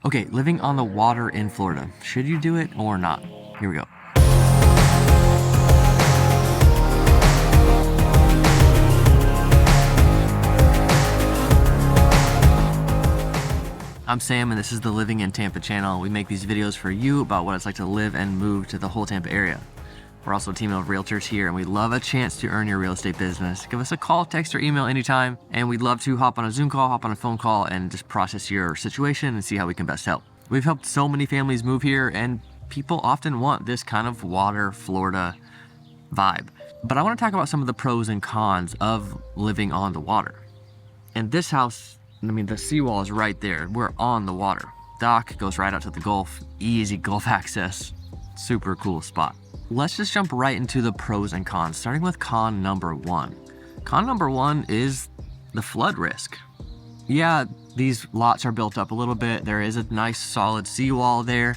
Okay, living on the water in Florida. Should you do it or not? Here we go. I'm Sam, and this is the Living in Tampa channel. We make these videos for you about what it's like to live and move to the whole Tampa area. We're also a team of realtors here, and we'd love a chance to earn your real estate business. Give us a call, text, or email anytime, and we'd love to hop on a Zoom call, hop on a phone call, and just process your situation and see how we can best help. We've helped so many families move here, and people often want this kind of water, Florida vibe. But I want to talk about some of the pros and cons of living on the water. And this house, the seawall is right there. We're on the water. Dock goes right out to the Gulf. Easy Gulf access. Super cool spot. Let's just jump right into the pros and cons, starting with con number one. Con number one is the flood risk. Yeah, these lots are built up a little bit. There is a nice solid seawall there.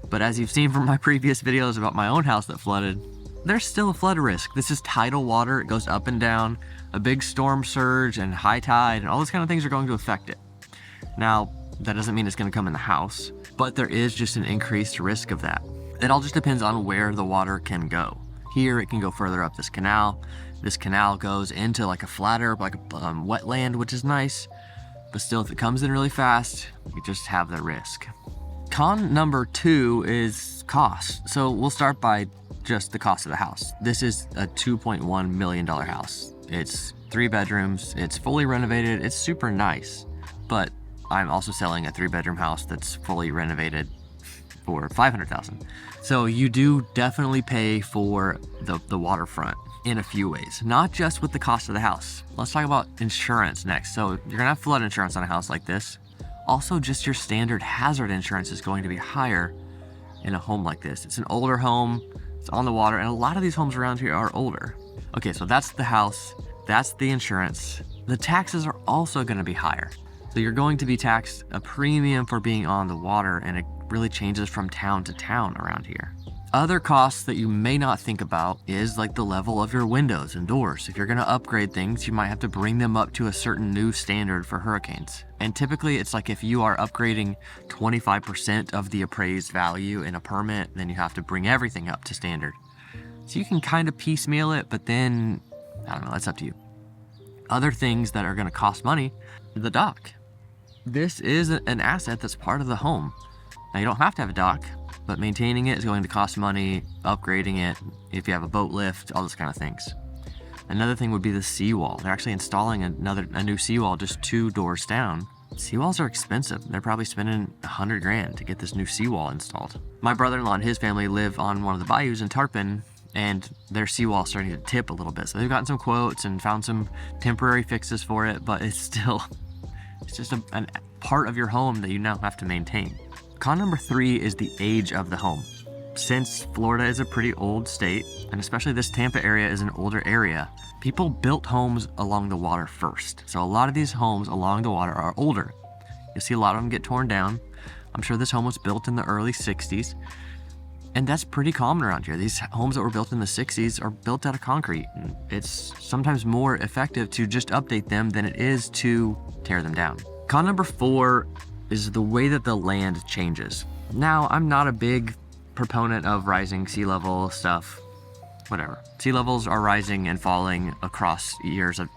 But as you've seen from my previous videos about my own house that flooded, there's still a flood risk. This is tidal water. It goes up and down. A big storm surge and high tide and all those kind of things are going to affect it. Now, that doesn't mean it's going to come in the house, but there is just an increased risk of that. It all just depends on where the water can go. Here, it can go further up this canal. This canal goes into like a flatter, like a wetland, which is nice, but still, if it comes in really fast, you just have the risk. Con number two is cost. So we'll start by just the cost of the house. This is a $2.1 million house. It's 3 bedrooms, it's fully renovated, it's super nice, but I'm also selling a 3-bedroom house that's fully renovated for $500,000. So you do definitely pay for the waterfront in a few ways, not just with the cost of the house. Let's talk about insurance next. So you're gonna have flood insurance on a house like this. Also, just your standard hazard insurance is going to be higher in a home like this. It's an older home, it's on the water, and a lot of these homes around here are older. Okay, so that's the house, that's the insurance. The taxes are also gonna be higher. So you're going to be taxed a premium for being on the water, and it really changes from town to town around here. Other costs that you may not think about is like the level of your windows and doors. If you're gonna upgrade things, you might have to bring them up to a certain new standard for hurricanes. And typically it's like if you are upgrading 25% of the appraised value in a permit, then you have to bring everything up to standard. So you can kind of piecemeal it, but then, I don't know, that's up to you. Other things that are gonna cost money, the dock. This is an asset that's part of the home. Now you don't have to have a dock, but maintaining it is going to cost money, upgrading it, if you have a boat lift, all those kind of things. Another thing would be the seawall. They're actually installing a new seawall just 2 doors down. Seawalls are expensive. They're probably spending $100,000 to get this new seawall installed. My brother-in-law and his family live on one of the bayous in Tarpon, and their seawall is starting to tip a little bit. So they've gotten some quotes and found some temporary fixes for it, but it's just a part of your home that you now have to maintain. Con number 3 is the age of the home. Since Florida is a pretty old state, and especially this Tampa area is an older area, people built homes along the water first. So a lot of these homes along the water are older. You'll see a lot of them get torn down. I'm sure this home was built in the early 60s. And that's pretty common around here. These homes that were built in the 60s are built out of concrete. And it's sometimes more effective to just update them than it is to tear them down. Con number 4 is the way that the land changes. Now, I'm not a big proponent of rising sea level stuff, whatever. Sea levels are rising and falling across years of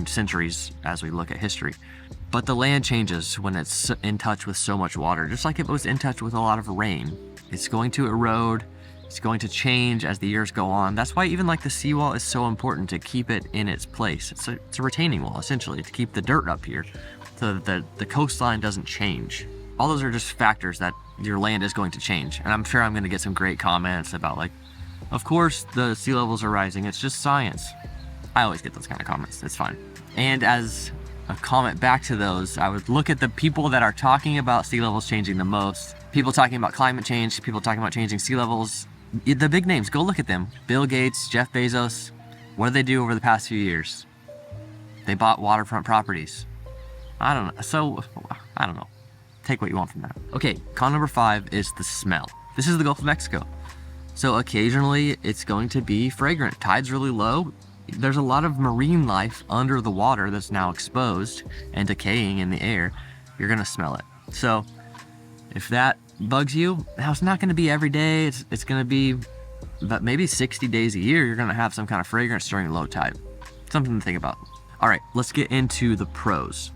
centuries as we look at history. But the land changes when it's in touch with so much water, just like it was in touch with a lot of rain. It's going to erode, it's going to change as the years go on. That's why even like the seawall is so important to keep it in its place. It's a retaining wall, essentially, to keep the dirt up here so that the coastline doesn't change. All those are just factors that your land is going to change. And I'm sure I'm gonna get some great comments about like, of course the sea levels are rising, it's just science. I always get those kind of comments, it's fine. And as a comment back to those, I would look at the people that are talking about sea levels changing the most. People talking about climate change, people talking about changing sea levels. The big names, go look at them. Bill Gates, Jeff Bezos, what did they do over the past few years? They bought waterfront properties. I don't know. Take what you want from that. Okay, con number 5 is the smell. This is the Gulf of Mexico. So occasionally it's going to be fragrant. Tide's really low. There's a lot of marine life under the water that's now exposed and decaying in the air. You're gonna smell it. So If that bugs you, now it's not going to be every day. It's going to be about maybe 60 days a year. You're going to have some kind of fragrance during low tide. Something to think about. All right, let's get into the pros.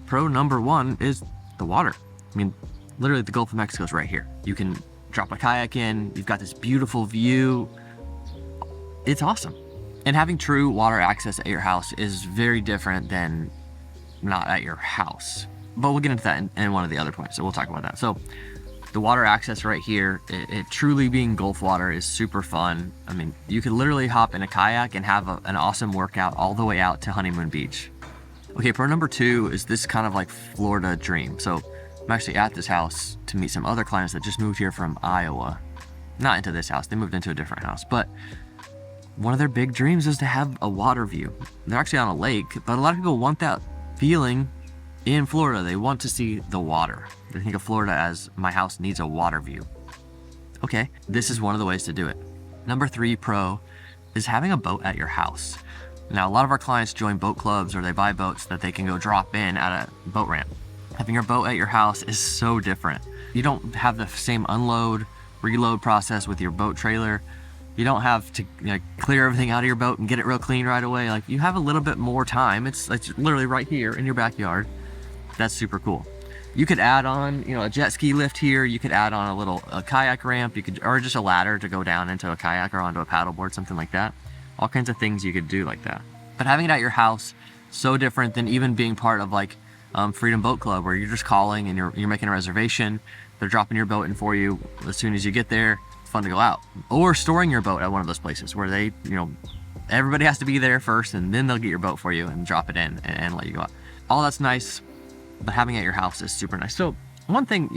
Pro number one is the water. I mean, literally the Gulf of Mexico is right here. You can drop a kayak in. You've got this beautiful view. It's awesome. And having true water access at your house is very different than not at your house. But we'll get into that in one of the other points, so we'll talk about that. So the water access right here, it truly being Gulf water is super fun. I mean, you could literally hop in a kayak and have an awesome workout all the way out to Honeymoon Beach. Okay, pro number two is this kind of like Florida dream. So I'm actually at this house to meet some other clients that just moved here from Iowa. Not into this house, they moved into a different house. But one of their big dreams is to have a water view. They're actually on a lake, but a lot of people want that feeling in Florida. They want to see the water. They think of Florida as my house needs a water view. Okay, this is one of the ways to do it. Number three pro is having a boat at your house. Now, a lot of our clients join boat clubs or they buy boats that they can go drop in at a boat ramp. Having your boat at your house is so different. You don't have the same unload, reload process with your boat trailer. You don't have to clear everything out of your boat and get it real clean right away. Like, you have a little bit more time. It's literally right here in your backyard. That's super cool. You could add on, a jet ski lift here. You could add on a kayak ramp. Or just a ladder to go down into a kayak or onto a paddleboard, something like that. All kinds of things you could do like that. But having it at your house, so different than even being part of Freedom Boat Club, where you're just calling and you're making a reservation. They're dropping your boat in for you as soon as you get there. It's fun to go out. Or storing your boat at one of those places where they, everybody has to be there first, and then they'll get your boat for you and drop it in and let you go out. All that's nice, but having it at your house is super nice. So one thing,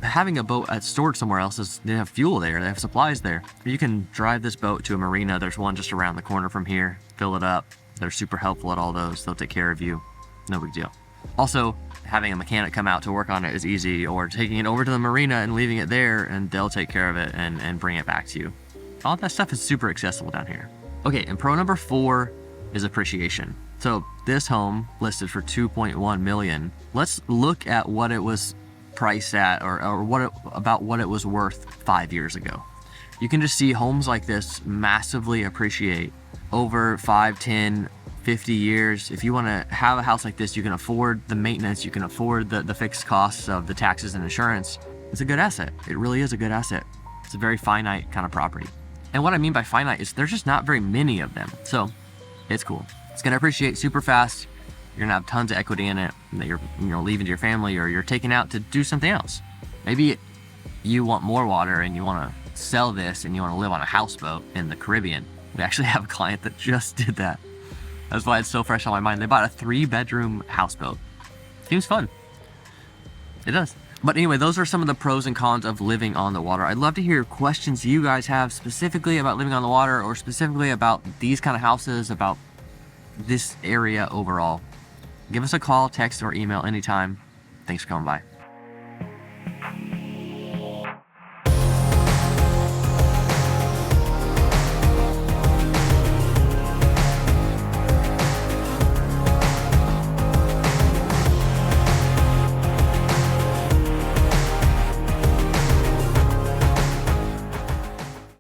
having a boat stored somewhere else is they have fuel there, they have supplies there. You can drive this boat to a marina. There's one just around the corner from here. Fill it up. They're super helpful at all those. They'll take care of you. No big deal. Also, having a mechanic come out to work on it is easy, or taking it over to the marina and leaving it there, and they'll take care of it and bring it back to you. All that stuff is super accessible down here. Okay, and pro number four is appreciation. So this home listed for $2.1 million. Let's look at what it was priced at, or about what it was worth 5 years ago. You can just see homes like this massively appreciate over 5, 10, 50 years. If you want to have a house like this, you can afford the maintenance, you can afford the fixed costs of the taxes and insurance. It's a good asset. It really is a good asset. It's a very finite kind of property. And what I mean by finite is there's just not very many of them. So it's cool. It's going to appreciate super fast. You're going to have tons of equity in it that you're leaving to your family, or you're taking out to do something else. Maybe you want more water and you want to sell this and you want to live on a houseboat in the Caribbean. We actually have a client that just did that. That's why it's so fresh on my mind. They bought a 3-bedroom houseboat. Seems fun. It does. But anyway, those are some of the pros and cons of living on the water. I'd love to hear questions you guys have specifically about living on the water, or specifically about these kind of houses, about this area overall. Give us a call, text, or email anytime. Thanks for coming by.